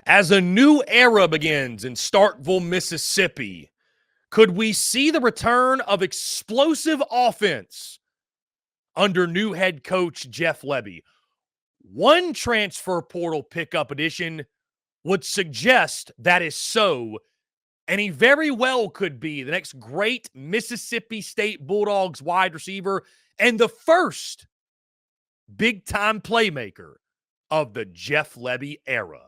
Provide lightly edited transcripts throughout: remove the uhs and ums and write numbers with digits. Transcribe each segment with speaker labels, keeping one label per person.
Speaker 1: As a new era begins in Starkville, Mississippi, could we see the return of explosive offense under new head coach Jeff Lebby? One transfer portal pickup edition would suggest that is so, and he very well could be the next great Mississippi State Bulldogs wide receiver and the first big-time playmaker of the Jeff Lebby era.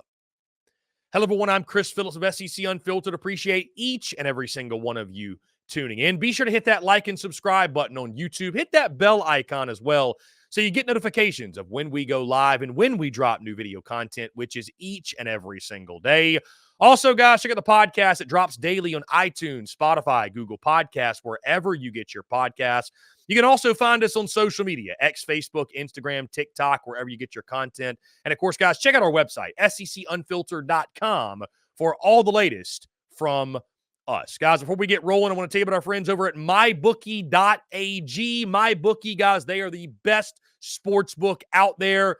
Speaker 1: Hello, everyone. I'm Chris Phillips of SEC Unfiltered. Appreciate each and every single one of you tuning in. Be sure to hit that like and subscribe button on YouTube. Hit that bell icon as well so you get notifications of when we go live and when we drop new video content, which is each and every single day. Also, guys, check out the podcast. It drops daily on iTunes, Spotify, Google Podcasts, wherever you get your podcasts. You can also find us on social media, X, Facebook, Instagram, TikTok, wherever you get your content. And, of course, guys, check out our website, secunfiltered.com, for all the latest from us. Guys, before we get rolling, I want to tell you about our friends over at MyBookie.ag. MyBookie, guys, they are the best sports book out there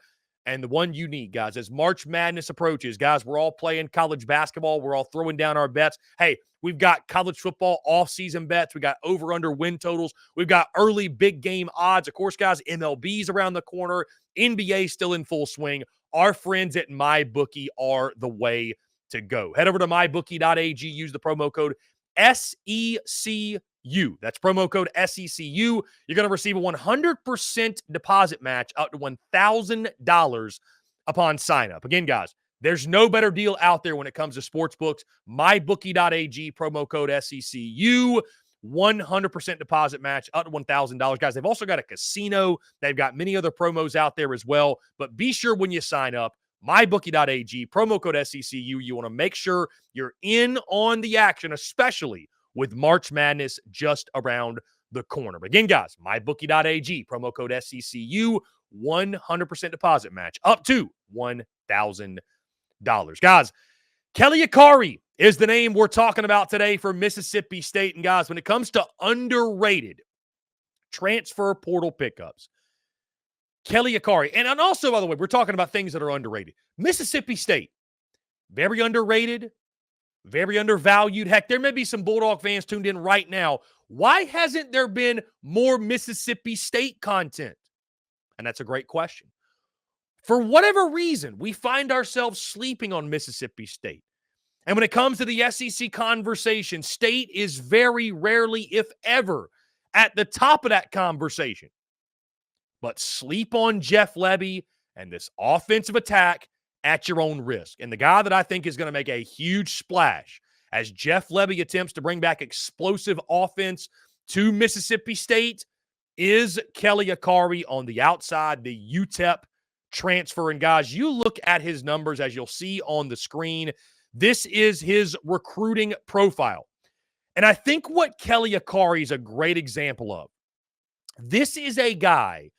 Speaker 1: and the one you need, guys. As March Madness approaches, guys, we're all playing college basketball. We're all throwing down our bets. Hey, we've got college football off-season bets. We got over-under win totals. We've got early big game odds. Of course, guys, MLB's around the corner. NBA still in full swing. Our friends at MyBookie are the way to go. Head over to mybookie.ag. Use the promo code SECU. That's promo code SECU. You're going to receive a 100% deposit match up to $1,000 upon sign-up. Again, guys, there's no better deal out there when it comes to sports books. MyBookie.ag, promo code SECU, 100% deposit match up to $1,000. Guys, they've also got a casino. They've got many other promos out there as well. But be sure when you sign up, MyBookie.ag, promo code SECU, you want to make sure you're in on the action, especially with March Madness just around the corner. But again, guys, MyBookie.ag, promo code SECU, 100% deposit match up to $1,000. Guys, Kelly Akharaiyi is the name we're talking about today for Mississippi State. And guys, when it comes to underrated transfer portal pickups, Kelly Akharaiyi, and also, by the way, we're talking about things that are underrated. Mississippi State, very underrated, very undervalued. Heck, there may be some Bulldog fans tuned in right now. Why hasn't there been more Mississippi State content? And that's a great question. For whatever reason, we find ourselves sleeping on Mississippi State. And when it comes to the SEC conversation, State is very rarely, if ever, at the top of that conversation. But sleep on Jeff Lebby and this offensive attack at your own risk. And the guy that I think is going to make a huge splash as Jeff Lebby attempts to bring back explosive offense to Mississippi State is Kelly Akharaiyi on the outside, the UTEP transfer. And guys, you look at his numbers as you'll see on the screen. This is his recruiting profile. And I think what Kelly Akharaiyi is a great example of. This is a guy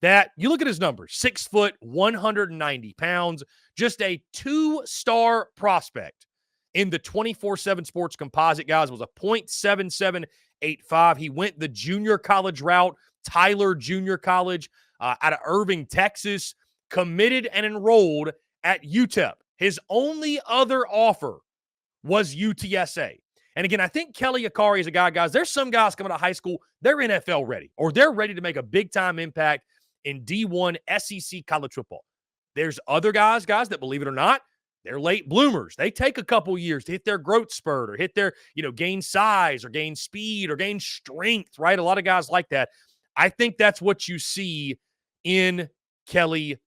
Speaker 1: that, you look at his numbers, 6 foot, 190 pounds, just a 2-star prospect in the 24/7 Sports Composite, guys. Was a .7785. He went the junior college route, Tyler Junior College out of Irving, Texas, committed and enrolled at UTEP. His only other offer was UTSA. And again, I think Kelly Akharaiyi is a guy, guys, there's some guys coming out of high school, they're NFL ready, or they're ready to make a big-time impact in D1 SEC college football. There's other guys, that believe it or not, they're late bloomers. They take a couple years to hit their growth spurt or hit their, gain size or gain speed or gain strength, right? A lot of guys like that. I think that's what you see in Kelly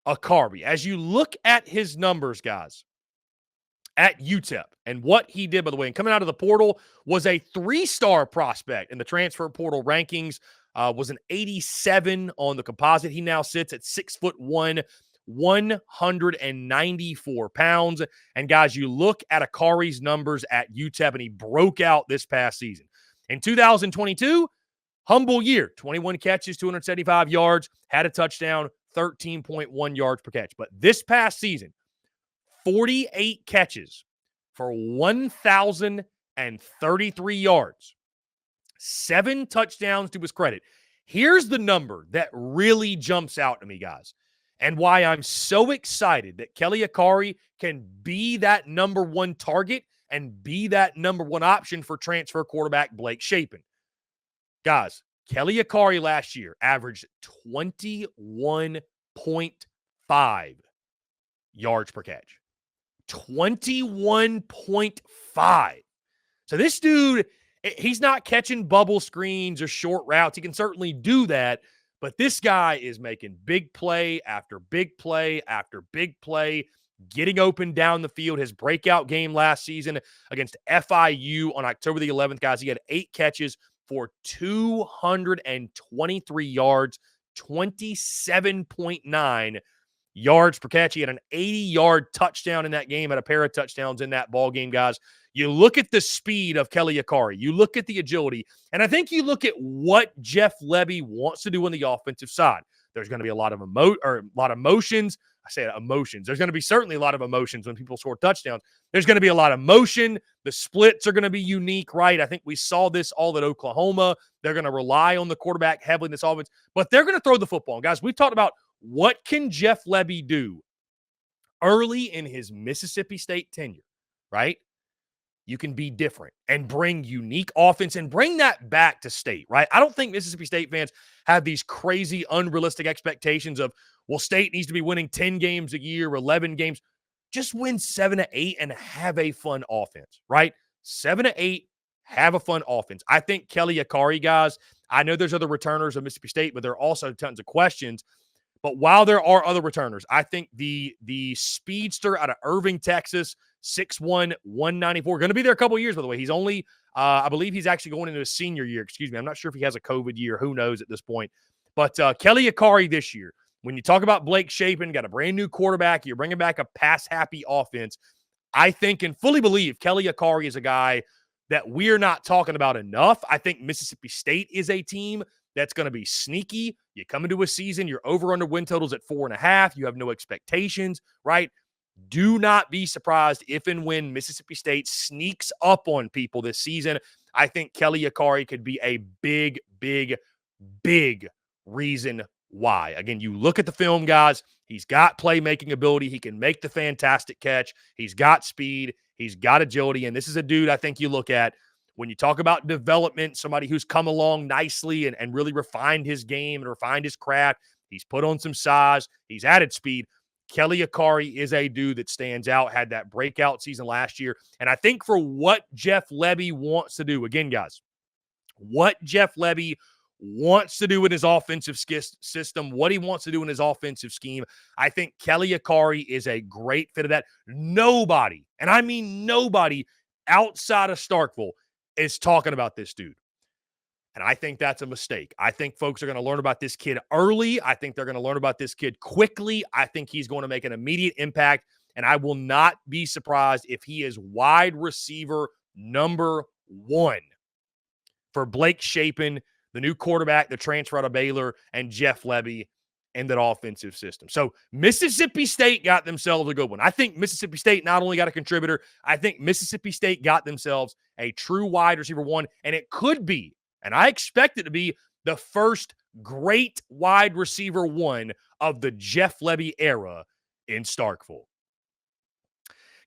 Speaker 1: Akharaiyi. As you look at his numbers, guys, at UTEP and what he did, by the way, and coming out of the portal, was a 3-star prospect in the transfer portal rankings. Was an 87 on the composite. He now sits at 6'1", 194 pounds. And guys, you look at Akharaiyi's numbers at UTEP, and he broke out this past season. In 2022, humble year, 21 catches, 275 yards, had a touchdown, 13.1 yards per catch. But this past season, 48 catches for 1,033 yards. 7 touchdowns to his credit. Here's the number that really jumps out to me, guys. and why I'm so excited that Kelly Akharaiyi can be that number one target and be that number one option for transfer quarterback Blake Shapen. Guys, Kelly Akharaiyi last year averaged 21.5 yards per catch. 21.5. So this dude, he's not catching bubble screens or short routes. He can certainly do that, but this guy is making big play after big play after big play, getting open down the field. His breakout game last season against FIU on October the 11th, guys, he had 8 catches for 223 yards, 27.9 yards per catch. He had an 80-yard touchdown in that game, had a pair of touchdowns in that ball game, guys. You look at the speed of Kelly Akharaiyi, you look at the agility, and I think you look at what Jeff Lebby wants to do on the offensive side. There's going to be a lot of emotions. I say emotions. There's going to be certainly a lot of emotions when people score touchdowns. There's going to be a lot of motion. The splits are going to be unique, right? I think we saw this all at Oklahoma. They're going to rely on the quarterback heavily in this offense, but they're going to throw the football. And guys, we've talked about what can Jeff Lebby do early in his Mississippi State tenure, right? You can be different and bring unique offense and bring that back to state, right? I don't think Mississippi State fans have these crazy, unrealistic expectations of, well, state needs to be winning 10 games a year, 11 games. Just win 7 to 8 and have a fun offense, right? 7 to 8, have a fun offense. I think Kelly Akharaiyi, guys, I know there's other returners of Mississippi State, but there are also tons of questions. But while there are other returners, I think the speedster out of Irving, Texas, 6'1", 194, going to be there a couple of years, by the way. He's only, I believe he's actually going into his senior year. Excuse me. I'm not sure if he has a COVID year. Who knows at this point. But Kelly Akharaiyi this year, when you talk about Blake Shapen, got a brand new quarterback, you're bringing back a pass-happy offense. I think and fully believe Kelly Akharaiyi is a guy that we're not talking about enough. I think Mississippi State is a team that's going to be sneaky. You come into a season, you're over-under win totals at 4.5. You have no expectations, right? Do not be surprised if and when Mississippi State sneaks up on people this season. I think Kelly Akharaiyi could be a big, big, big reason why. Again, you look at the film, guys. He's got playmaking ability. He can make the fantastic catch. He's got speed. He's got agility. And this is a dude I think you look at when you talk about development, somebody who's come along nicely and really refined his game and refined his craft. He's put on some size. He's added speed. Kelly Akharaiyi is a dude that stands out, had that breakout season last year. And I think for what Jeff Lebby wants to do, again, guys, what Jeff Lebby wants to do in his offensive system, what he wants to do in his offensive scheme, I think Kelly Akharaiyi is a great fit of that. Nobody, and I mean nobody outside of Starkville is talking about this dude. And I think that's a mistake. I think folks are going to learn about this kid early. I think they're going to learn about this kid quickly. I think he's going to make an immediate impact. And I will not be surprised if he is wide receiver number 1 for Blake Shapen, the new quarterback, the transfer out of Baylor, and Jeff Lebby and that offensive system. So Mississippi State got themselves a good one. I think Mississippi State not only got a contributor, I think Mississippi State got themselves a true wide receiver 1, and it could be, and I expect it to be, the first great wide receiver 1 of the Jeff Lebby era in Starkville.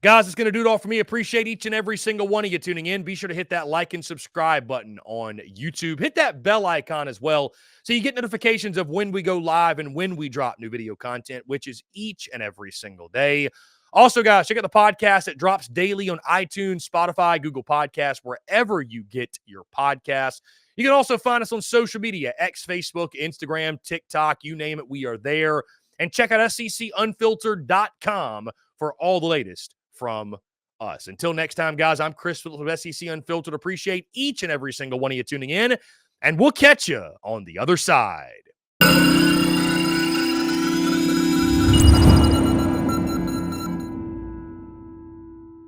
Speaker 1: Guys, it's going to do it all for me. Appreciate each and every single one of you tuning in. Be sure to hit that like and subscribe button on YouTube. Hit that bell icon as well so you get notifications of when we go live and when we drop new video content, which is each and every single day. Also, guys, check out the podcast. It drops daily on iTunes, Spotify, Google Podcasts, wherever you get your podcasts. You can also find us on social media, X, Facebook, Instagram, TikTok, you name it, we are there. And check out SECUnfiltered.com for all the latest from us. Until next time, guys, I'm Chris Phillips of SEC Unfiltered. Appreciate each and every single one of you tuning in, and we'll catch you on the other side.